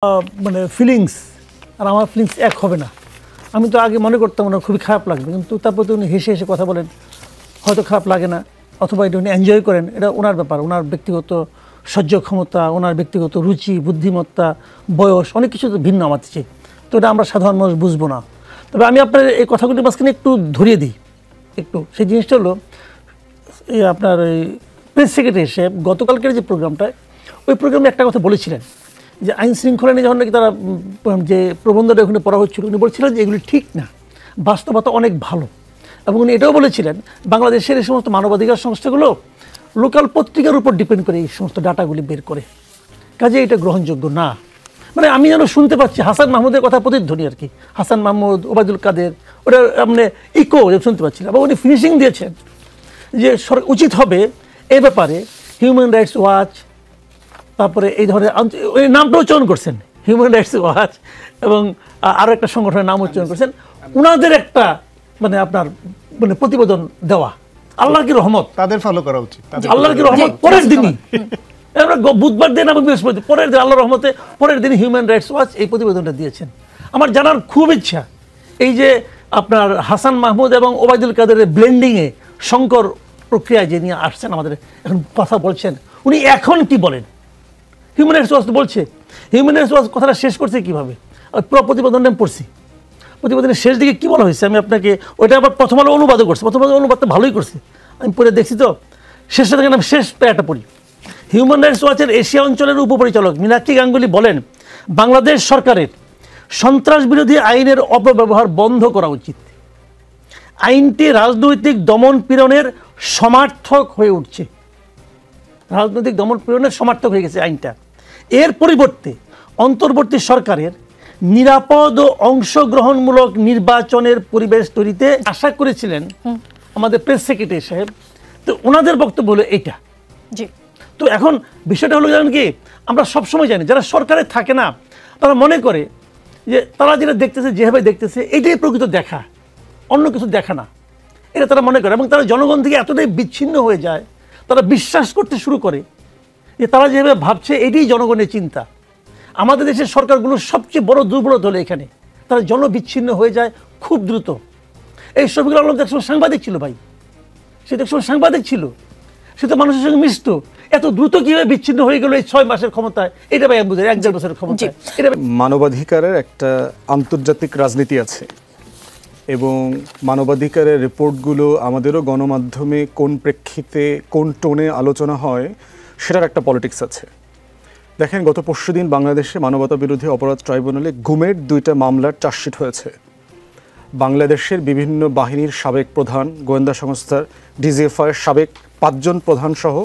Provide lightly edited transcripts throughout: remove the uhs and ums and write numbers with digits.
মানে ফিলিংস আর আমার ফিলিংস এক হবে না। আমি তো আগে মনে করতাম ওনার খুবই খারাপ লাগবে, কিন্তু তারপর তো উনি হেসে হেসে কথা বলেন, হয়তো খারাপ লাগে না, অথবা এটা উনি এনজয় করেন, এটা ওনার ব্যাপার। ওনার ব্যক্তিগত সহ্য ক্ষমতা, ওনার ব্যক্তিগত রুচি, বুদ্ধিমত্তা, বয়স, অনেক কিছু তো ভিন্ন আমার চেয়ে, তো এটা আমরা সাধারণ মানুষ বুঝবো না। তবে আমি আপনার এই কথাগুলির মাঝখানে একটু ধরিয়ে দিই একটু। সেই জিনিসটা হলো আপনার ওই প্রেস সেক্রেটারি সাহেব গতকালকের যে প্রোগ্রামটা, ওই প্রোগ্রামে একটা কথা বলেছিলেন যে আইন শৃঙ্খলা নিয়ে যখন নাকি তারা যে প্রবন্ধটা ওখানে পড়া হচ্ছিল, উনি বলছিলেন যে এগুলি ঠিক না, বাস্তবতা অনেক ভালো। এবং উনি এটাও বলেছিলেন বাংলাদেশের এই সমস্ত মানবাধিকার সংস্থাগুলো লোকাল পত্রিকার উপর ডিপেন্ড করে এই সমস্ত ডাটাগুলি বের করে, কাজে এটা গ্রহণযোগ্য না। মানে আমি যেন শুনতে পাচ্ছি হাসান মাহমুদের কথা প্রতিধ্বনি আর কি, হাসান মাহমুদ, ওবায়দুল কাদের, ওটা মানে ইকো শুনতে পাচ্ছিলাম। এবং উনি ফিনিশিং দিয়েছেন যে উচিত হবে এ ব্যাপারে হিউম্যান রাইটস ওয়াচ, তারপরে এই ধরনের ওই নামটা উচ্চারণ করছেন হিউম্যান রাইটস ওয়াচ, এবং আরও একটা সংগঠনের নাম উচ্চারণ করছেন, ওনাদের একটা মানে আপনার মানে প্রতিবেদন দেওয়া। আল্লাহর কি রহমত, তাদের ফলো করা উচিত। আল্লাহর কি রহমত পরের দিনই, আমরা বুধবার দিন এবং বৃহস্পতি পরের দিন আল্লাহর রহমতে পরের দিন হিউম্যান রাইটস ওয়াচ এই প্রতিবেদনটা দিয়েছেন। আমার জানার খুব ইচ্ছা এই যে আপনার হাসান মাহমুদ এবং ওবায়দুল কাদেরের ব্লেন্ডিংয়ে সংকর প্রক্রিয়ায় যে নিয়ে আসছেন আমাদের এখন কথা বলছেন, উনি এখন কি বলেন? হিউম্যান রাইটস ওয়াচ বলছে, হিউম্যান রাইটস ওয়াচ কথাটা শেষ করছে কীভাবে? পুরো প্রতিবেদনটা আমি পড়ছি, প্রতিবেদনের শেষ দিকে কী বলা হয়েছে আমি আপনাকে ওইটা আবার প্রথম আলো অনুবাদও করছে, প্রথম আলো অনুবাদটা ভালোই করছে, আমি পড়ে দেখছি। তো শেষটা থেকে আমি শেষ প্যারাটা পড়ি। হিউম্যান রাইটস ওয়াচের এশিয়া অঞ্চলের উপপরিচালক মীনাক্ষী গাঙ্গুলি বলেন, বাংলাদেশ সরকারের সন্ত্রাস বিরোধী আইনের অপব্যবহার বন্ধ করা উচিত। আইনটি রাজনৈতিক দমন পীড়নের সমার্থক হয়ে উঠছে, রাজনৈতিক দমন পীড়নের সমার্থক হয়ে গেছে আইনটা। এর পরিবর্তে অন্তর্বর্তী সরকারের নিরাপদ ও অংশগ্রহণমূলক নির্বাচনের পরিবেশ তৈরিতে আশা করেছিলেন আমাদের প্রেস সেক্রেটারি সাহেব। তো ওনাদের বক্তব্য হলো এইটা। তো এখন বিষয়টা হলো জানেন কি, আমরা সবসময় জানি যারা সরকারে থাকে না তারা মনে করে যে তারা যেটা দেখতেছে, যেভাবে দেখতেছে এটাই প্রকৃত দেখা, অন্য কিছু দেখা না, এটা তারা মনে করে। এবং তারা জনগণ থেকে এতটাই বিচ্ছিন্ন হয়ে যায়, তারা বিশ্বাস করতে শুরু করে যে তারা যেভাবে ভাবছে এটাই জনগণের চিন্তা। আমাদের দেশের সরকারগুলোর সবচেয়ে বড় দুর্বলতা হলো এখানে, তারা জনবিচ্ছিন্ন হয়ে যায় খুব দ্রুত। এই শফিকুল আলম একসময় সাংবাদিক ছিল ভাই, সে তো একসময় সাংবাদিক ছিল, সে তো মানুষের সঙ্গে মিশত, এত দ্রুত কিভাবে বিচ্ছিন্ন হয়ে গেল এই 6 মাসের ক্ষমতায়, এটা ভাই আমি বুঝি 1-1.5 বছরের ক্ষমতায়। মানবাধিকারের একটা আন্তর্জাতিক রাজনীতি আছে এবং মানবাধিকারের রিপোর্টগুলো আমাদেরও গণমাধ্যমে কোন প্রেক্ষিতে কোন টোনে আলোচনা হয় সেটার একটা পলিটিক্স আছে। দেখেন, গত পরশুদিন বাংলাদেশে মানবতা বিরোধী অপরাধ ট্রাইব্যুনালে গুমের 2টা মামলার চার্জশিট হয়েছে। বাংলাদেশের বিভিন্ন বাহিনীর সাবেক প্রধান, গোয়েন্দা সংস্থার ডিজিএফআইয়ের সাবেক 5 জন প্রধান সহ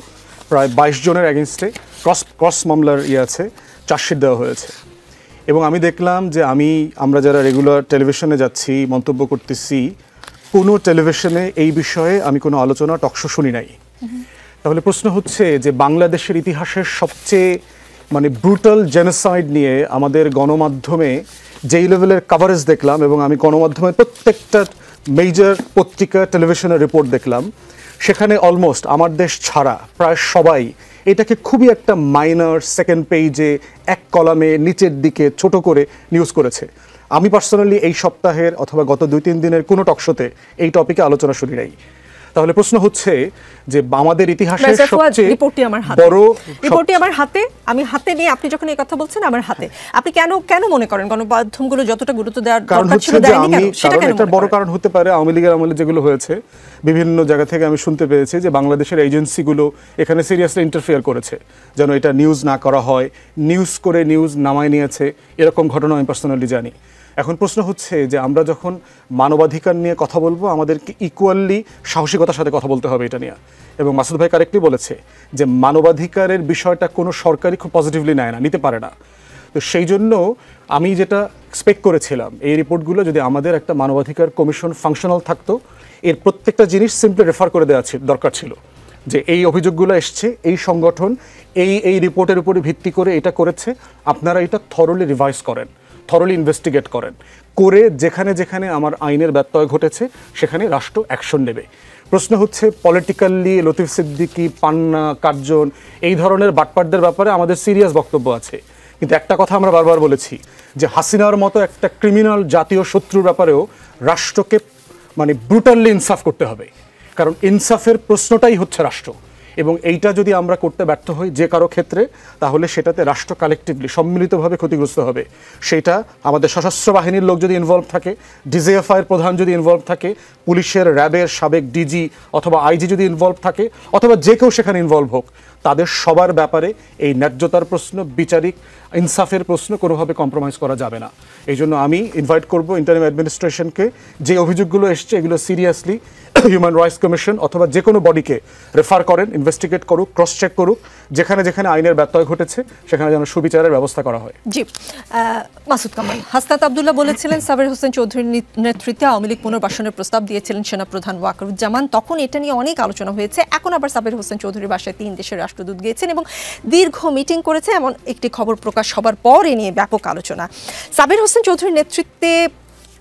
প্রায় 22 জনের এগেনস্টে ক্রস মামলার আছে, চার্জশিট দেওয়া হয়েছে। এবং আমি দেখলাম যে আমরা যারা রেগুলার টেলিভিশনে যাচ্ছি, মন্তব্য করতেছি, কোনো টেলিভিশনে এই বিষয়ে আমি কোনো আলোচনা টকশো শুনি নাই। তাহলে প্রশ্ন হচ্ছে যে বাংলাদেশের ইতিহাসের সবচেয়ে মানে ব্রুটাল জেনোসাইড নিয়ে আমাদের গণমাধ্যমে যেই লেভেলের কাভারেজ দেখলাম, এবং আমি গণমাধ্যমের প্রত্যেকটা মেজর পত্রিকা টেলিভিশনের রিপোর্ট দেখলাম, সেখানে অলমোস্ট আমার দেশ ছাড়া প্রায় সবাই এটাকে খুবই একটা মাইনর সেকেন্ড পেজে এক কলামে নিচের দিকে ছোট করে নিউজ করেছে। আমি পার্সোনালি এই সপ্তাহের অথবা গত 2-3 দিনের কোনো টকশোতে এই টপিকে আলোচনা শুনি নাই। তাহলে প্রশ্ন হচ্ছে যে আমাদের ইতিহাসের সবচেয়ে বড় রিপোর্টটি আমার হাতে, আমি হাতে নিয়ে আপনি যখন এই কথা বলছেন আমার হাতে, আপনি কেন মনে করেন গণমাধ্যমগুলো যতটা গুরুত্ব দেওয়ার দরকার ছিল দেয়নি কেন? সেটা কেন? একটা বড় কারণ হতে পারে আওয়ামী লীগের আমলে যেগুলো হয়েছে, বিভিন্ন জায়গা থেকে আমি শুনতে পেয়েছি যে বাংলাদেশের এজেন্সিগুলো এখানে সিরিয়াসলি ইন্টারফেয়ার করেছে যেন এটা নিউজ না করা হয়, নিউজ করে নিউজ নামায় নিয়েছে, এরকম ঘটনা আমি পার্সোনালি জানি। এখন প্রশ্ন হচ্ছে যে আমরা যখন মানবাধিকার নিয়ে কথা বলবো আমাদেরকে ইকুয়ালি সাহসিকতার সাথে কথা বলতে হবে এটা নিয়ে। এবং মাসুদ ভাই কারেক্টলি বলেছে যে মানবাধিকারের বিষয়টা কোনো সরকারই খুব পজিটিভলি নিতে পারে না। তো সেই জন্য আমি যেটা এক্সপেক্ট করেছিলাম, এই রিপোর্টগুলো যদি আমাদের একটা মানবাধিকার কমিশন ফাংশনাল থাকতো, এর প্রত্যেকটা জিনিস সিম্পলি রেফার করে দেওয়া দরকার ছিল যে এই অভিযোগগুলো এসছে, এই সংগঠন এই রিপোর্টের উপরে ভিত্তি করে এটা করেছে, আপনারা এটা থরলি রিভাইজ করেন, থরলি ইনভেস্টিগেট করে যেখানে যেখানে আমার আইনের ব্যত্যয় ঘটেছে সেখানে রাষ্ট্র অ্যাকশন নেবে। প্রশ্ন হচ্ছে পলিটিক্যালি লতিফ সিদ্দিকী, পান্না, কার্জন এই ধরনের বাটপাটদের ব্যাপারে আমাদের সিরিয়াস বক্তব্য আছে, কিন্তু একটা কথা আমরা বারবার বলেছি যে হাসিনার মতো একটা ক্রিমিনাল জাতীয় শত্রুর ব্যাপারেও রাষ্ট্রকে মানে ব্রুটালি ইনসাফ করতে হবে, কারণ ইনসাফের প্রশ্নটাই হচ্ছে রাষ্ট্র, এবং এইটা যদি আমরা করতে ব্যর্থ হই যে কারো ক্ষেত্রে, তাহলে সেটাতে রাষ্ট্র কালেকটিভলি সম্মিলিতভাবে ক্ষতিগ্রস্ত হবে। সেটা আমাদের সশস্ত্র বাহিনীর লোক যদি ইনভলভ থাকে, ডিজিএফআইয়ের প্রধান যদি ইনভলভ থাকে, পুলিশের র্যাবের সাবেক ডিজি অথবা আইজি যদি ইনভলভ থাকে, অথবা যে কেউ সেখানে ইনভলভ হোক, তাদের সবার ব্যাপারে এই ন্যায্যতার প্রশ্ন, বিচারিক ইনসাফের প্রশ্ন কোনোভাবে কম্প্রোমাইজ করা যাবে না। এই জন্য আমি ইনভাইট করব ইন্টারিম অ্যাডমিনিস্ট্রেশনকে, যে অভিযোগগুলো এসছে এগুলো সিরিয়াসলি হিউম্যান রাইটস কমিশন অথবা যে কোনো বডিকে রেফার করেন, ইনভেস্টিগেট করুক, ক্রস চেক করুক, যেখানে যেখানে আইনের ব্যত্যয় ঘটেছে সেখানে যেন সুবিচারের ব্যবস্থা করা হয়। জি, মাসুদ কামাল, হাসনাত আব্দুল্লাহ বলেছিলেন সাবের হোসেন চৌধুরীর নেতৃত্বে আওয়ামী লীগ পুনর্বাসনের প্রস্তাব দিয়েছিলেন সেনাপ্রধান ওয়াকারুজ্জামান। তখন এটা নিয়ে অনেক আলোচনা হয়েছে। এখন আবার সাবের হোসেন চৌধুরীর বাসায় 3 দেশের রাষ্ট্রদূত গিয়েছেন এবং দীর্ঘ মিটিং করেছে, এমন একটি খবর প্রকাশ হবার পর এ নিয়ে ব্যাপক আলোচনা। সাবের হোসেন চৌধুরীর নেতৃত্বে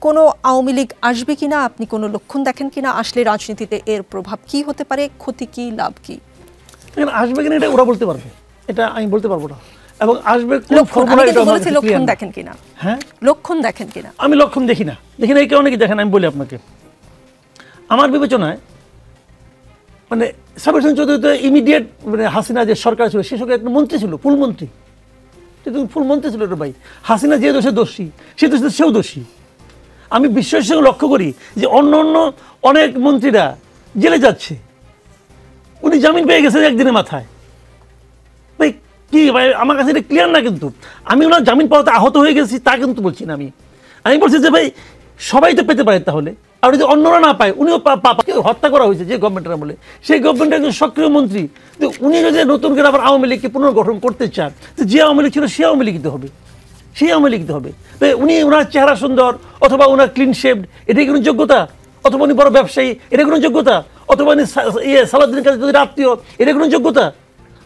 কোনো আওয়ামী লীগ আসবে কিনা, আপনি কোনো লক্ষণ দেখেন কিনা? আসলে রাজনীতিতে এর প্রভাব কি হতে পারে, ক্ষতি কি, লাভ কি? আসবে কিনা এটা ওরা বলতে পারবে, এটা আমি বলতে পারবো না। এবং আসবে লক্ষণ দেখেন কিনা? হ্যাঁ, লক্ষণ দেখেন কিনা? আমি লক্ষণ দেখি না, এই কারণে কি দেখেন, আমি বলি আপনাকে, আমার বিবেচনায় মানে সাবের হোসেন চৌধুরী তো ইমিডিয়েট মানে হাসিনা যে সরকার ছিল সে সরকার একটা মন্ত্রী ছিল, ফুল মন্ত্রী, ফুল মন্ত্রী ছিল ভাই। হাসিনা যে দোষে দোষী সে দোষে সেও দোষী। আমি বিশ্বের সঙ্গে লক্ষ্য করি যে অন্য অনেক মন্ত্রীরা জেলে যাচ্ছে, উনি জামিন পেয়ে গেছেন একদিনের মাথায়। ভাই কি ভাই, আমার কাছে এটা ক্লিয়ার না, কিন্তু আমি ওনার জামিন পাওয়াতে আহত হয়ে গেছি তা কিন্তু বলছি না। আমি বলছি যে ভাই সবাই তো পেতে পারে, তাহলে আর যদি অন্যরা না পায়, উনিও হত্যা করা হয়েছে যে গভর্নমেন্টের আমলে, সেই গভর্নমেন্টের একজন সক্রিয় মন্ত্রী, তো উনি যদি নতুন করে আবার আওয়ামী লীগকে পুনর্গঠন করতে চান, তো যে আওয়ামী লীগ ছিল সে আওয়ামী লীগ হবে, সেই আওয়ামী লীগ হবে। তো উনি ওনার চেহারা সুন্দর অথবা ওনার ক্লিন শেভড, এটাই কোনো যোগ্যতা? অথবা উনি বড় ব্যবসায়ী, এটা কোনো যোগ্যতা? অথবা উনি সালাউদ্দিনের কাছে যদি আত্মীয়, এটা কোনো যোগ্যতা?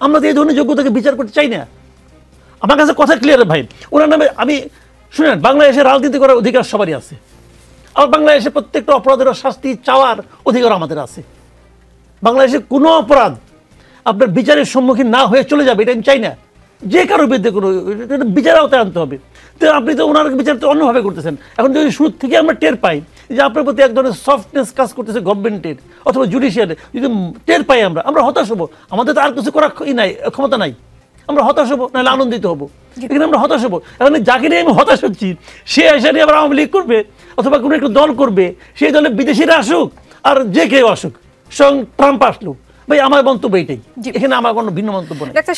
আমরা তো এই ধরনের যোগ্যতাকে বিচার করতে চাই না। আমার কাছে কথা ক্লিয়ার ভাই, ওনার নামে আমি শুনেন, বাংলাদেশে রাজনীতি করার অধিকার সবারই আছে, আর বাংলাদেশে প্রত্যেকটা অপরাধের শাস্তি চাওয়ার অধিকার আমাদের আছে। বাংলাদেশে কোনো অপরাধ আপনার বিচারের সম্মুখীন না হয়ে চলে যাবে, এটা আমি চাই না। যে কারো বিরুদ্ধে কোনো বিচার আওতায় আনতে হবে। তো আপনি তো ওনার বিচার তো অন্যভাবে করতেছেন। এখন যদি শুরু থেকে আমরা টের পাই যে আপনার প্রতি এক ধরনের সফটনেস কাজ করতেছে গভর্নমেন্টের অথবা জুডিশিয়ারের, যদি টের পাই আমরা হতাশ হবো। আমাদের তো আর কিছু করার নাই, ক্ষমতা নাই, আমরা হতাশ হবো, নাহলে আনন্দিত হবো। এখানে আমরা হতাশ হবো। এখন যাকে নিয়ে আমি হতাশ হচ্ছি সে এসে নিয়ে আবার আওয়ামী লীগ করবে অথবা কোনো একটা দল করবে, সেই দলে বিদেশিরা আসুক আর যে কেউ আসুক, স্বয়ং ট্রাম্প আসলো, ভাই আমার মন্তব্য এইটাই, এখানে আমার কোনো ভিন্ন মন্তব্য নেই। ডাক্তার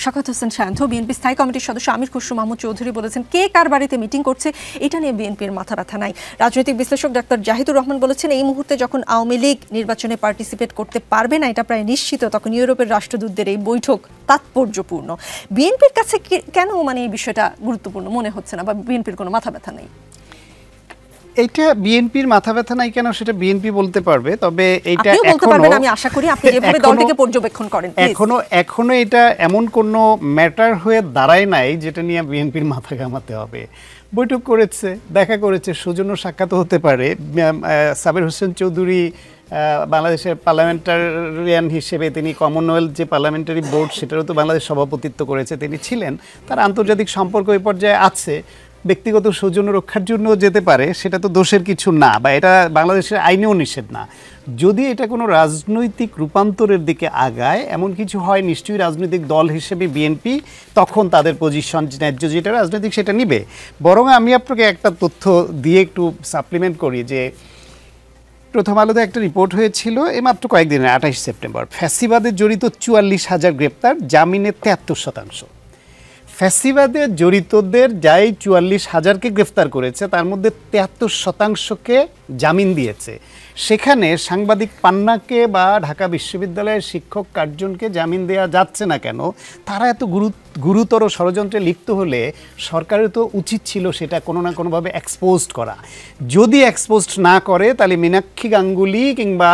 শাখাওয়াত হোসেন শান্ত, বিএনপি স্থায়ী কমিটির সদস্য আমির খুসরু মাহমুদ চৌধুরী বলেছেন কে কার বাড়িতে মিটিং করছে এটা নিয়ে বিএনপির মাথা ব্যথা নাই। রাজনৈতিক বিশ্লেষক ডাক্তার জাহিদুর রহমান বলেছেন এই মুহূর্তে যখন আওয়ামী লীগ নির্বাচনে পার্টিসিপেট করতে পারবে না, এটা প্রায় নিশ্চিত, তখন ইউরোপের রাষ্ট্রদূতদের এই বৈঠক তাৎপর্যপূর্ণ। বিএনপির কাছে কেন মানে এই বিষয়টা গুরুত্বপূর্ণ মনে হচ্ছে না, বা বিএনপির কোনো মাথা ব্যথা নেই? এইটা বিএনপির মাথা ব্যথা নাই কেন সেটা বিএনপি বলতে পারবে, তবে এইটা আমি আশা করি আপনি যেভাবে দলটিকে পর্যবেক্ষণ করেন এখনো এটা এমন কোনো ম্যাটার হয়ে দাঁড়ায় নাই যেটা নিয়ে বিএনপির মাথা ঘামাতে হবে। বৈঠক করেছে, দেখা করেছে, সৌজন্য সাক্ষাৎ হতে পারে। সাবের হোসেন চৌধুরী বাংলাদেশের পার্লামেন্টারিয়ান হিসেবে তিনি কমনওয়েলথ যে পার্লামেন্টারি বোর্ড সেটারও তো বাংলাদেশ সভাপতিত্ব করেছে, তিনি ছিলেন, তার আন্তর্জাতিক সম্পর্ক এই পর্যায়ে আছে, ব্যক্তিগত সৌজন্য রক্ষার জন্য যেতে পারে, সেটা তো দোষের কিছু না, বা এটা বাংলাদেশের আইনেও নিষেধ না। যদি এটা কোনো রাজনৈতিক রূপান্তরের দিকে আগায়, এমন কিছু হয়, নিশ্চয়ই রাজনৈতিক দল হিসেবে বিএনপি তখন তাদের পজিশন ন্যায্য যেটা রাজনৈতিক সেটা নিবে। বরং আমি আপনাকে একটা তথ্য দিয়ে একটু সাপ্লিমেন্ট করি যে প্রথম আলোতে একটা রিপোর্ট হয়েছিল এই মাত্র কয়েকদিনের 28 সেপ্টেম্বর, ফ্যাসিবাদে জড়িত 44,000 গ্রেপ্তার, জামিনে 73%। ফ্যাসিবাদে জড়িতদের যাই 44,000কে গ্রেফতার করেছে তার মধ্যে 73%কে জামিন দিয়েছে। সেখানে সাংবাদিক পান্নাকে বা ঢাকা বিশ্ববিদ্যালয়ের শিক্ষক 8 জনকে জামিন দেওয়া যাচ্ছে না কেন? তারা এত গুরুতর ষড়যন্ত্রে লিপ্ত হলে সরকারের তো উচিত ছিল সেটা কোনো না কোনোভাবে এক্সপোজড করা। যদি এক্সপোজড না করে তাহলে মীনাক্ষী গাঙ্গুলি কিংবা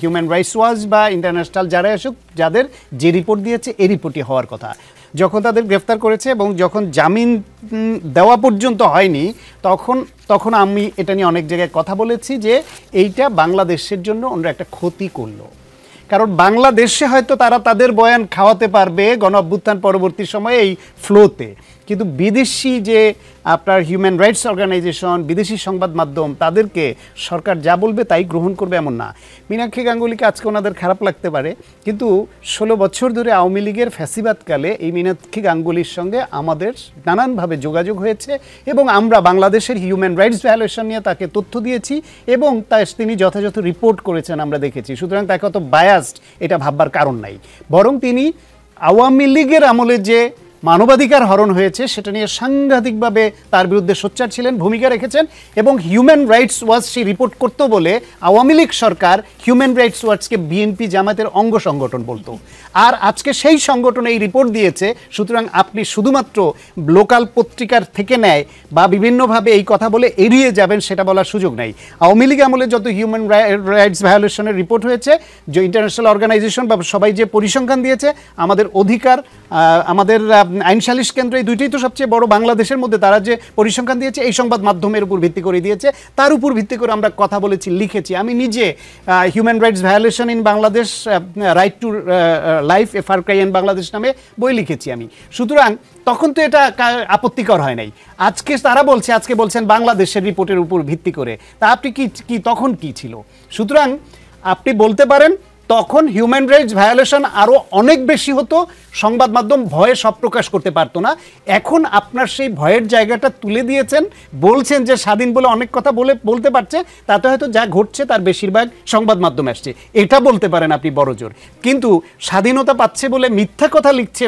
হিউম্যান রাইটস ওয়াচ বা ইন্টারন্যাশনাল যারা আসুক, যাদের যে রিপোর্ট দিয়েছে এই রিপোর্টই হওয়ার কথা। যখন তাদের গ্রেফতার করেছে এবং যখন জামিন দেওয়া পর্যন্ত হয়নি তখন আমি এটা নিয়ে অনেক জায়গায় কথা বলেছি যে এইটা বাংলাদেশের জন্য অন্য একটা ক্ষতি করলো। কারণ বাংলাদেশে হয়তো তারা তাদের বয়ান খাওয়াতে পারবে গণ অভ্যুত্থান পরবর্তী সময়ে এই ফ্লোতে, কিন্তু বিদেশি যে আপনার হিউম্যান রাইটস অর্গানাইজেশন, বিদেশি সংবাদ মাধ্যম, তাদেরকে সরকার যা বলবে তাই গ্রহণ করবে এমন না। মীনাক্ষী গাঙ্গুলিকে আজকে ওনাদের খারাপ লাগতে পারে, কিন্তু 16 বছর ধরে আওয়ামী লীগের ফ্যাসিবাদকালে এই মীনাক্ষী গাঙ্গুলির সঙ্গে আমাদের নানানভাবে যোগাযোগ হয়েছে এবং আমরা বাংলাদেশের হিউম্যান রাইটস ভায়োলেশন নিয়ে তাকে তথ্য দিয়েছি এবং তিনি যথাযথ রিপোর্ট করেছেন আমরা দেখেছি। সুতরাং তাকে অত বায়াসড এটা ভাববার কারণ নাই, বরং তিনি আওয়ামী লীগের আমলে যে মানবাধিকার হরণ হয়েছে সেটা নিয়ে সাংঘাতিকভাবে তার বিরুদ্ধে সোচ্চার ছিলেন, ভূমিকা রেখেছেন এবং হিউম্যান রাইটস ওয়াচ সেই রিপোর্ট করতো বলে আওয়ামী লীগ সরকার হিউম্যান রাইটস ওয়াচকে বিএনপি জামাতের অঙ্গ সংগঠন বলতো। আর আজকে সেই সংগঠন এই রিপোর্ট দিয়েছে। সুতরাং আপনি শুধুমাত্র লোকাল পত্রিকার থেকে নেয় বা বিভিন্নভাবে এই কথা বলে এড়িয়ে যাবেন সেটা বলার সুযোগ নাই। আওয়ামী লীগ আমলে যত হিউম্যান রাইটস ভায়োলেশনের রিপোর্ট হয়েছে, যে ইন্টারন্যাশনাল অর্গানাইজেশন বা সবাই যে পরিসংখ্যান দিয়েছে, আমাদের অধিকার, আমাদের আইন সালিশ কেন্দ্র, এই দুইটাই তো সবচেয়ে বড় বাংলাদেশের মধ্যে, তারা যে পরিসংখ্যান দিয়েছে এই সংবাদ মাধ্যমের উপর ভিত্তি করে দিয়েছে, তার উপর ভিত্তি করে আমরা কথা বলেছি, লিখেছি। আমি নিজে human rights violation in Bangladesh, right to life A Far Cry in Bangladesh নামে বই লিখেছি আমি। সুতরাং তখন তো এটা আপত্তিকর হয় নাই। আজকে তারা বলছে, আজকে বলছেন বাংলাদেশের রিপোর্টের উপর ভিত্তি করে, তা আপনি কি তখন কি ছিল? সুতরাং আপনি বলতে পারেন তখন হিউম্যান রাইটস ভায়োলেশন আরও অনেক বেশি হতো, সংবাদ মাধ্যম ভয়ে সব প্রকাশ করতে পারতো না। এখন আপনার সেই ভয়ের জায়গাটা তুলে দিয়েছেন, বলছেন যে স্বাধীন বলে অনেক কথা বলতে পারছে, তাতে হয়তো যা ঘটছে তার বেশিরভাগ সংবাদ মাধ্যম আসছে, এটা বলতে পারেন আপনি বড় জোর। কিন্তু স্বাধীনতা পাচ্ছে বলে মিথ্যা কথা লিখছে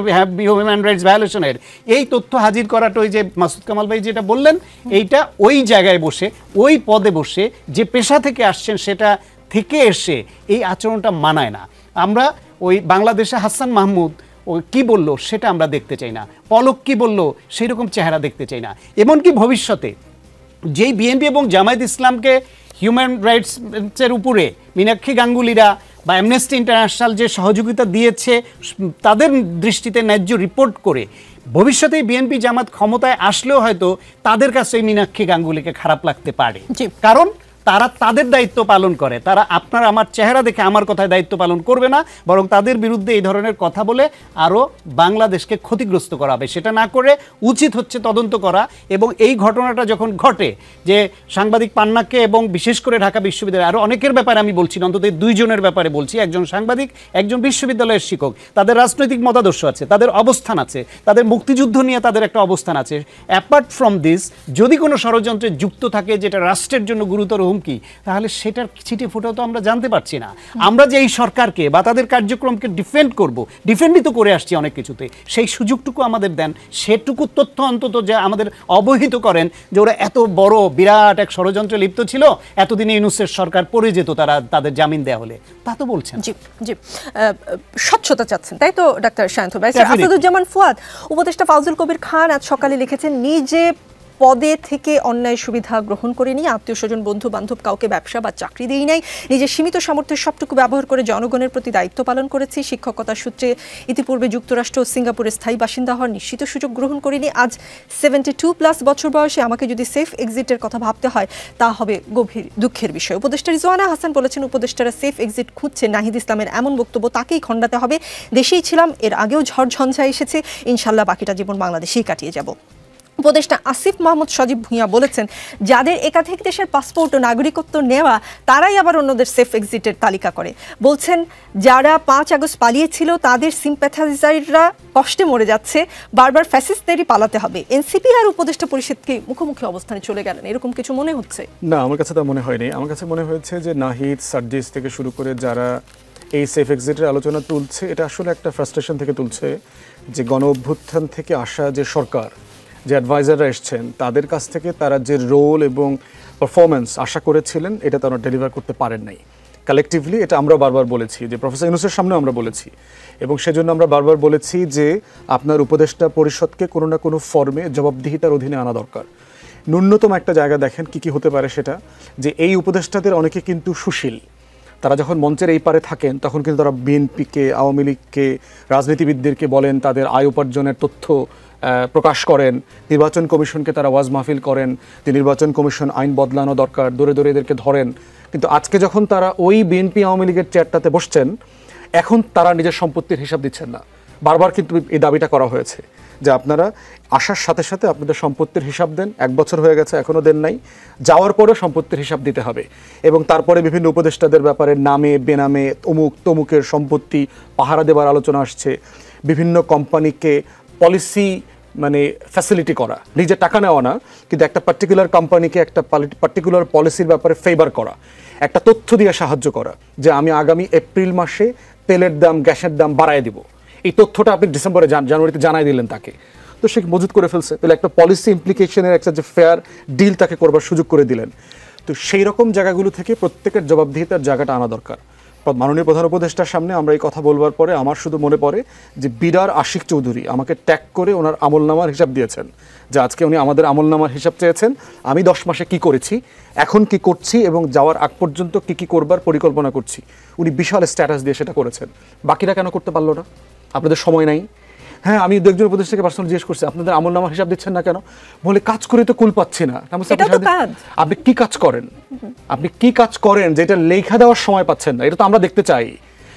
হিউম্যান রাইটস ভায়োলেশনের, এই তথ্য হাজির করাটা, ওই যে মাসুদ কামাল ভাই যেটা বললেন, এইটা ওই জায়গায় বসে, ওই পদে বসে, যে পেশা থেকে আসছেন সেটা থেকে এসে এই আচরণটা মানায় না। আমরা ওই বাংলাদেশে হাসান মাহমুদ ও কি বলল সেটা আমরা দেখতে চাই না, পলক কি বলল সেই রকম চেহারা দেখতে চাই না। এমনকি ভবিষ্যতে যেই বিএনপি এবং জামায়াত ইসলামকে হিউম্যান রাইটসের উপরে মীনাক্ষী গাঙ্গুলিরা বা অ্যামনেস্টি ইন্টারন্যাশনাল যে সহযোগিতা দিয়েছে, তাদের দৃষ্টিতে ন্যায্য রিপোর্ট করে ভবিষ্যতে বিএনপি জামাত ক্ষমতায় আসলেও হয়তো তাদের কাছে মীনাক্ষী গাঙ্গুলিকে খারাপ লাগতে পারে, কারণ তারা তাদের দায়িত্ব পালন করে। তারা আপনার আমার চেহারা দেখে আমার কথায় দায়িত্ব পালন করবে না, বরং তাদের বিরুদ্ধে এই ধরনের কথা বলে আরও বাংলাদেশকে ক্ষতিগ্রস্ত করাবে। সেটা না করে উচিত হচ্ছে তদন্ত করা। এবং এই ঘটনাটা যখন ঘটে, যে সাংবাদিক পান্নাকে এবং বিশেষ করে ঢাকা বিশ্ববিদ্যালয়, আরও অনেকের ব্যাপারে আমি বলছি না, অন্তত 2 জনের ব্যাপারে বলছি, একজন সাংবাদিক, একজন বিশ্ববিদ্যালয়ের শিক্ষক, তাদের রাজনৈতিক মতাদর্শ আছে, তাদের অবস্থান আছে, তাদের মুক্তিযুদ্ধ নিয়ে তাদের একটা অবস্থান আছে। অ্যাপার্ট ফ্রম দিস, যদি কোনো ষড়যন্ত্রে যুক্ত থাকে যেটা রাষ্ট্রের জন্য গুরুতর হুমকি, তাহলে সেটার ছিটে ফোটাও তো আমরা জানতে পারছি না। আমরা যে এই সরকারকে বা তাদের কার্যক্রমকে ডিফেন্ড করব, ডিফেন্ডই তো করে আসছি অনেক কিছুতে, সেই সুযোগটুকু আমাদের দেন, সেটুকু তথ্য অন্তত যে আমাদের অবহিত করেন যে ওরা এত বড় বিরাট এক ষড়যন্ত্রে লিপ্ত ছিল, এতদিনে ইউনূসের সরকার পড়ে যেত তাদের জামিন দেওয়া হলে, তা তো বলছেন। জি জি, স্বচ্ছতা চাচ্ছেন, তাই তো ডাক্তার সায়ন্ত ভাই? আসাদুজ্জামান ফুয়াদ, উপদেষ্টা ফাউজুল কবির খান আজ সকালে লিখেছেন, নিজে পদে থেকে অন্যায় সুবিধা গ্রহণ করে নিয়ে আত্মীয় স্বজন বন্ধু বান্ধব কাউকে ব্যবসা বা চাকরি দিই নাই, নিজের সীমিত সামর্থ্যের সবটুকু ব্যবহার করে জনগণের প্রতি দায়িত্ব পালন করেছি। শিক্ষকতার সূত্রে ইতিপূর্বে যুক্তরাষ্ট্র ও সিঙ্গাপুরের স্থায়ী বাসিন্দা হওয়ার নিশ্চিত সুযোগ গ্রহণ করিনি। আজ 72+ বছর বয়সে আমাকে যদি সেফ এক্সিটের কথা ভাবতে হয়, তা হবে গভীর দুঃখের বিষয়। উপদেষ্টা রিজওয়ানা হাসান বলেছেন, উপদেষ্টারা সেফ এক্সিট খুঁজছে, নাহিদ ইসলামের এমন বক্তব্য তাকেই খণ্ডাতে হবে। দেশেই ছিলাম, এর আগেও ঝড়ঝঞ্ঝা এসেছে, ইনশাল্লাহ বাকিটা জীবন বাংলাদেশেই কাটিয়ে যাব। উপদেষ্টা আসিফ মাহমুদ সজীব ভূঁইয়া বলেছেন, যাদের একাধিক দেশের পাসপোর্ট ও নাগরিকত্ব নেওয়া, তারাই আবার অন্যদের সেফ এক্সিটের তালিকা করে। বলছেন, যারা 5 আগস্ট পালিয়েছিল তাদের সিম্প্যাথাইজাররা কষ্টে মরে যাচ্ছে, বারবার ফ্যাসিস্টদেরই পালাতে হবে। এনসিপি আর উপদেষ্টা পরিষদকে মুখোমুখি অবস্থানে চলে গেলেন, এরকম কিছু মনে হচ্ছে? না, আমার কাছে তা মনে হয়নি। আমার কাছে মনে হয়েছে যে নাহিদ, সার্জিস থেকে শুরু করে যারা এই সেফ এক্সিটের আলোচনা তুলছে, এটা আসলে একটা ফ্রাস্ট্রেশন থেকে তুলছে যে গণ অভ্যুত্থান থেকে আসা যে সরকার, যে অ্যাডভাইজাররা এসছেন, তাদের কাছ থেকে তারা যে রোল এবং পারফরমেন্স আশা করেছিলেন, এটা তারা ডেলিভার করতে পারেন নাই কালেকটিভলি। এটা আমরা বারবার বলেছি, যে প্রফেসর ইউনূসের সামনেও আমরা বলেছি, এবং সেজন্য আমরা বারবার বলেছি যে আপনার উপদেষ্টা পরিষদকে কোনো না কোনো ফর্মে জবাবদিহিতার অধীনে আনা দরকার। ন্যূনতম একটা জায়গা দেখেন কি হতে পারে, সেটা যে এই উপদেষ্টাদের অনেকে কিন্তু সুশীল। তারা যখন মঞ্চের এই পারে থাকেন, তখন কিন্তু তারা বিএনপিকে, আওয়ামী লীগকে, রাজনীতিবিদদেরকে বলেন, তাদের আয় উপার্জনের তথ্য প্রকাশ করেন, নির্বাচন কমিশনকে তারা ওয়াজ মাহফিল করেন যে নির্বাচন কমিশন আইন বদলানো দরকার, দৌড়ে দৌড়ে এদেরকে ধরেন। কিন্তু আজকে যখন তারা ওই বিএনপি আওয়ামী লীগের চেয়ারটাতে বসছেন, এখন তারা নিজের সম্পত্তির হিসাব দিচ্ছেন না। বারবার কিন্তু এই দাবিটা করা হয়েছে যে আপনারা আসার সাথে সাথে আপনাদের সম্পত্তির হিসাব দেন, 1 বছর হয়ে গেছে এখনও দেন নাই, যাওয়ার পরেও সম্পত্তির হিসাব দিতে হবে। এবং তারপরে বিভিন্ন উপদেষ্টাদের ব্যাপারে নামে বেনামে অমুক তমুকের সম্পত্তি পাহারা দেওয়ার আলোচনা আসছে, বিভিন্ন কোম্পানিকে পলিসি মানে ফ্যাসিলিটি করা, নিজে টাকা নেওয়া না কিন্তু একটা পার্টিকুলার কোম্পানিকে একটা পার্টিকুলার পলিসির ব্যাপারে ফেভার করা, একটা তথ্য দিয়ে সাহায্য করা যে আমি আগামী এপ্রিল মাসে তেলের দাম গ্যাসের দাম বাড়ায় দিব, এই তথ্যটা আপনি ডিসেম্বরে জানুয়ারিতে জানাই দিলেন তাকে, তো সে মজুত করে ফেলছে। তাহলে একটা পলিসি ইমপ্লিকেশনের একটা যে ফেয়ার ডিল তাকে করবার সুযোগ করে দিলেন। তো সেই রকম জায়গাগুলো থেকে প্রত্যেকের জবাবদিহিতার জায়গাটা আনা দরকার। মাননীয় প্রধান উপদেষ্টার সামনে আমরা এই কথা বলবার পরে আমার শুধু মনে পড়ে যে বিডার আশিক চৌধুরী আমাকে ট্যাগ করে ওনার আমলনামার হিসাব দিয়েছেন, যে আজকে উনি আমাদের আমলনামার হিসাব চেয়েছেন, আমি 10 মাসে কি করেছি, এখন কি করছি এবং যাওয়ার আগ পর্যন্ত কি কি করবার পরিকল্পনা করছি। উনি বিশাল স্ট্যাটাস দিয়ে সেটা করেছেন। বাকিরা কেন করতে পারলো না? আপনাদের সময় নাই? হ্যাঁ, আমি 2-1 উপদেষ্টাকে পার্সোনাল জিজ্ঞেস করছি আপনাদের আমলনামার হিসাব দিচ্ছেন না কেন? বলে কাজ করে তো কুল পাচ্ছি না। আপনি কি কাজ করেন? আপনি কি কাজ করেন যেটা লেখা দেওয়ার সময় পাচ্ছেন না? এটা তো আমরা দেখতে চাই।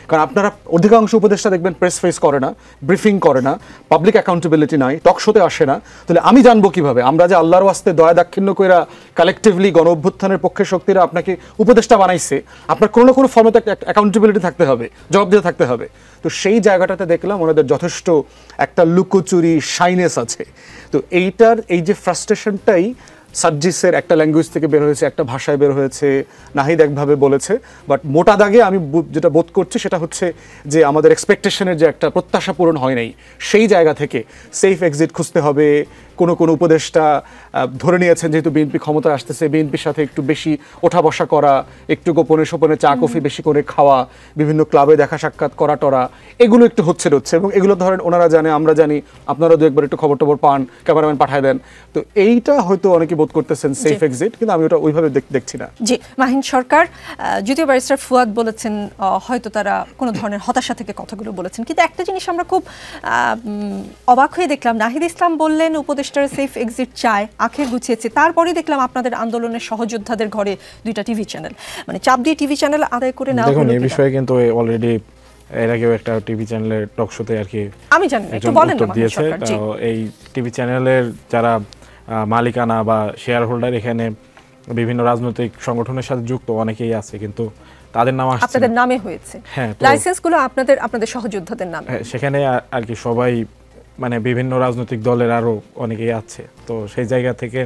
কারণ আপনারা অধিকাংশ উপদেষ্টা দেখবেন প্রেস ফেস করে না, ব্রিফিং করে না, পাবলিক অ্যাকাউন্টেবিলিটি নাই, টক শোতে আসে না। তাহলে আমি জানবো কিভাবে আমরা যে আল্লাহর ওয়াস্তে দয়া দাক্ষিণ্য কইরা কালেকটিভলি গণ অভ্যুত্থানের পক্ষের শক্তিরা আপনাকে উপদেষ্টা বানাইছে, আপনার কোনো না কোনো ফর্মে তো অ্যাকাউন্টেবিলিটি থাকতে হবে, জবাবদিহি থাকতে হবে। তো সেই জায়গাটাতে দেখলাম ওনাদের যথেষ্ট একটা লুকোচুরি শাইনেস আছে। তো এই যে ফ্রাস্ট্রেশনটাই সার্জিসের একটা ল্যাঙ্গুয়েজ থেকে বের হয়েছে, একটা ভাষায় বের হয়েছে, নাহিদ একভাবে বলেছে, বাট মোটা দাগে আমি যেটা বোধ করছি সেটা হচ্ছে যে আমাদের এক্সপেকটেশনের যে একটা প্রত্যাশা পূরণ হয় নাই, সেই জায়গা থেকে সেফ এক্সিট খুঁজতে হবে। কোনো উপদেষ্টা ধরে নিয়েছেন যেহেতু বিএনপি ক্ষমতায় আসতেছে, বিএনপির সাথে একটু বেশি ওঠা বসা করা, একটু গোপনে সোপনে চা কফি বেশি করে খাওয়া, বিভিন্ন ক্লাবে দেখা সাক্ষাৎ করা টরা, এগুলো একটু হচ্ছে এবং এগুলো ধরেন ওনারা জানে, আমরা জানি, আপনারা 2-1বার একটু খবর টবর পান, ক্যামেরাম্যান পাঠায় দেন। তো এইটা হয়তো অনেকে বোধ করতেছেন সেফ এক্সিট, কিন্তু আমি ওটা ওইভাবে দেখছি না। জি, মাহিন সরকার, যদিও ব্যারিস্টার ফুয়াদ বলেছেন হয়তো তারা কোনো ধরনের হতাশা থেকে কথাগুলো বলেছেন, কিন্তু একটা জিনিস আমরা খুব অবাক হয়ে দেখলাম, নাহিদ ইসলাম বললেন উপদেষ্টারা সেফ এক্সিট চায়, আখের গুছিয়েছে, তারপরেই দেখলাম আপনাদের আন্দোলনের সহযোদ্ধাদের ঘরে 2টা টিভি চ্যানেল, মানে চাপ দিয়ে টিভি চ্যানেল আদায় করে নেওয়া হলো। দেখুন, এই বিষয়ে কিন্তু অলরেডি এর আগেও একটা টিভি চ্যানেলের টক শোতে আর কি আমি জানি একটু বলেন না দিয়েছে। এই টিভি চ্যানেলের যারা মালিকানা বা শেয়ার হোল্ডার এখানে বিভিন্ন রাজনৈতিক সংগঠনের সাথে যুক্ত অনেকেই আছে, কিন্তু তাদের নাম আসছে আপনাদের নামে হয়েছে, হ্যাঁ, লাইসেন্সগুলো আপনাদের সহযোদ্ধাদের নামে, সেখানে আর কি সবাই মানে বিভিন্ন রাজনৈতিক দলের আরো অনেকেই আছে। তো সেই জায়গা থেকে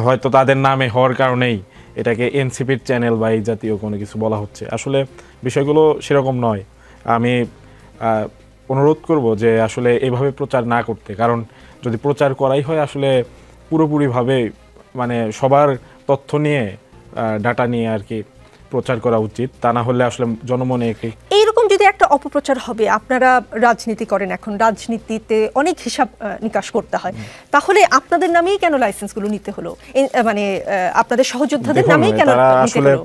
হয়তো তাদের নামে হওয়ার কারণেই এটাকে এনসিপির চ্যানেল বা এই জাতীয় কোনো কিছু বলা হচ্ছে। আসলে বিষয়গুলো সেরকম নয়। আমি অনুরোধ করব যে আসলে এভাবে প্রচার না করতে, কারণ যদি প্রচার করাই হয় আসলে পুরোপুরিভাবে মানে সবার তথ্য নিয়ে ডাটা নিয়ে আর কি প্রচার করা উচিত, তা না হলে আসলে জনমনে একটি এইরকম যদি একটা অপপ্রচার হবে, আপনারা রাজনীতি করেন, এখন রাজনীতিতে অনেক হিসাব নিকাশ করতে হয়, তাহলে আপনাদের নামেই কেন লাইসেন্সগুলো নিতে হলো? মানে আপনাদের সহযোদ্ধাদের নামেই কেন নিতে হলো?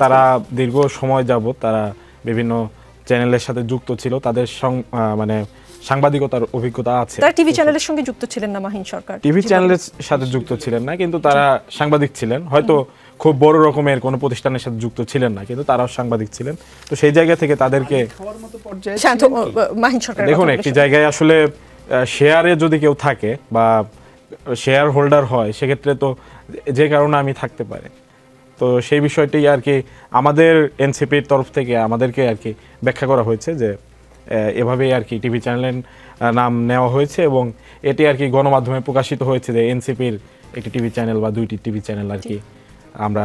তারা দীর্ঘ সময় যাবত তারা বিভিন্ন চ্যানেলের সাথে যুক্ত ছিল, তাদের মানে সাংবাদিকতার অভিজ্ঞতা আছে। তারা টিভি চ্যানেলের সঙ্গে যুক্ত ছিলেন না মাহিন সরকার? টিভি চ্যানেলের সাথে যুক্ত ছিলেন না, কিন্তু তারা সাংবাদিক ছিলেন। হয়তো খুব বড় রকমের কোনো প্রতিষ্ঠানের সাথে যুক্ত ছিলেন না, কিন্তু তারাও সাংবাদিক ছিলেন। তো সেই জায়গা থেকে তাদেরকে দেখুন, একটি জায়গায় আসলে শেয়ারে যদি কেউ থাকে বা শেয়ার হোল্ডার হয়, সেক্ষেত্রে তো যে কারণে আমি থাকতে পারে। তো সেই বিষয়টি আর কি আমাদের এনসিপির তরফ থেকে আমাদেরকে আর কি ব্যাখ্যা করা হয়েছে যে এভাবেই আর কি টিভি চ্যানেলের নাম নেওয়া হয়েছে এবং এটি আর কি গণমাধ্যমে প্রকাশিত হয়েছে যে এনসিপির একটি টিভি চ্যানেল বা 2টি টিভি চ্যানেল আর কি আমরা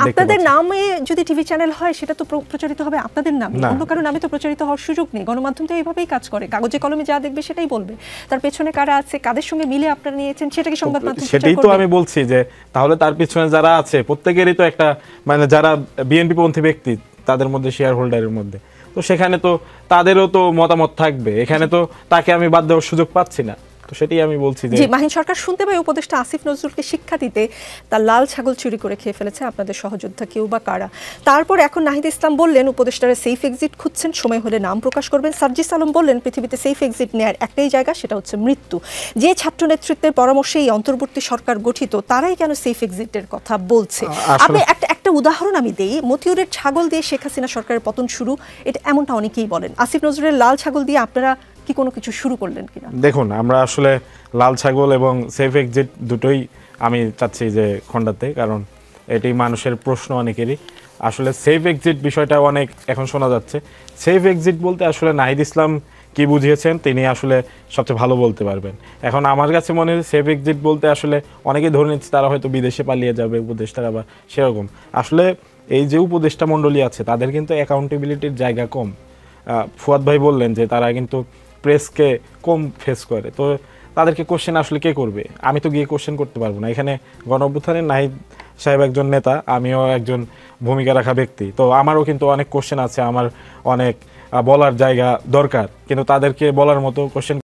আপনাদের নামে যদি টিভি চ্যানেল হয় সেটা তো প্রচারিত হবে আপনাদের নামে, অন্য কারো নামে তো প্রচারিত হওয়ার সুযোগ নেই। গণমাধ্যম তো এইভাবেই কাজ করে, কাগজে কলমে যা দেখবে সেটাই বলবে, তার পেছনে কারা আছে, কাদের সঙ্গে মিলে আপনারা নিয়েছেন সেটাকে সংবাদ মাধ্যম সেটাই তো আমি বলছি যে তাহলে তার পিছনে যারা আছে প্রত্যেকেরই তো একটা মানে যারা বিএনপি পন্থী ব্যক্তি তাদের মধ্যে শেয়ার হোল্ডারের মধ্যে, তো সেখানে তো তাদেরও তো মতামত থাকবে, এখানে তো তাকে আমি বাদ দেওয়ার সুযোগ পাচ্ছি না। তো সেটাই আমি বলছি যে মাহিন সরকার শুনতে পাই উপদেষ্টা আসিফ নজরুলকে শিক্ষা দিতে তার লাল ছাগল চুরি করে খেয়ে ফেলেছে আপনাদের সহযোদ্ধা কেউ বা কারা। তারপর এখন নাহিদ ইসলাম বললেন উপদেষ্টারা সেফ এক্সিট খুঁজছেন, সময় হলে নাম প্রকাশ করবেন। সার্জিস আলম বললেন পৃথিবীতে সেফ এক্সিট নেয়ার একটাই জায়গা, সেটা হচ্ছে মৃত্যু। যে ছাত্র নেতৃত্বের পরামর্শে এই অন্তর্বর্তী সরকার গঠিত, তারাই কেন সেফ এক্সিটের কথা বলছে? আমি একটা উদাহরণ আমি দেই, মতিউরের ছাগল দিয়ে শেখ হাসিনা সরকারের পতন শুরু, এটা এমনটা অনেকেই বলেন। আসিফ নজরুলের লাল ছাগল দিয়ে আপনারা কি কোনো কিছু শুরু করলেন কিনা? দেখুন, আমরা আসলে লাল ছাগল এবং সেফ এক্সিট দুটোই আমি চাচ্ছি যে খণ্ডাতে, কারণ এটি মানুষের প্রশ্ন অনেকেরই। আসলে সেফ এক্সিট বিষয়টা অনেক এখন শোনা যাচ্ছে। সেফ এক্সিট বলতে আসলে নাহিদ ইসলাম কি বুঝিয়েছেন তিনি আসলে সবচেয়ে ভালো বলতে পারবেন। এখন আমার কাছে মনে হয় সেফ এক্সিট বলতে আসলে অনেকেই ধরে নিচ্ছে তারা হয়তো বিদেশে পালিয়ে যাবে উপদেষ্টারা বা সেরকম। আসলে এই যে উপদেষ্টা মণ্ডলী আছে তাদের কিন্তু অ্যাকাউন্টেবিলিটির জায়গা কম। ফুয়াদ ভাই বললেন যে তারা কিন্তু প্রেসকে কম ফেস করে, তো তাদেরকে কোশ্চেন আসলে কে করবে? আমি তো গিয়ে কোশ্চেন করতে পারবো না। এখানে গণঅভ্যুত্থানের নাহিদ সাহেব একজন নেতা, আমিও একজন ভূমিকা রাখা ব্যক্তি, তো আমারও কিন্তু অনেক কোশ্চেন আছে, আমার অনেক বলার জায়গা দরকার, কিন্তু তাদেরকে বলার মতো কোশ্চেন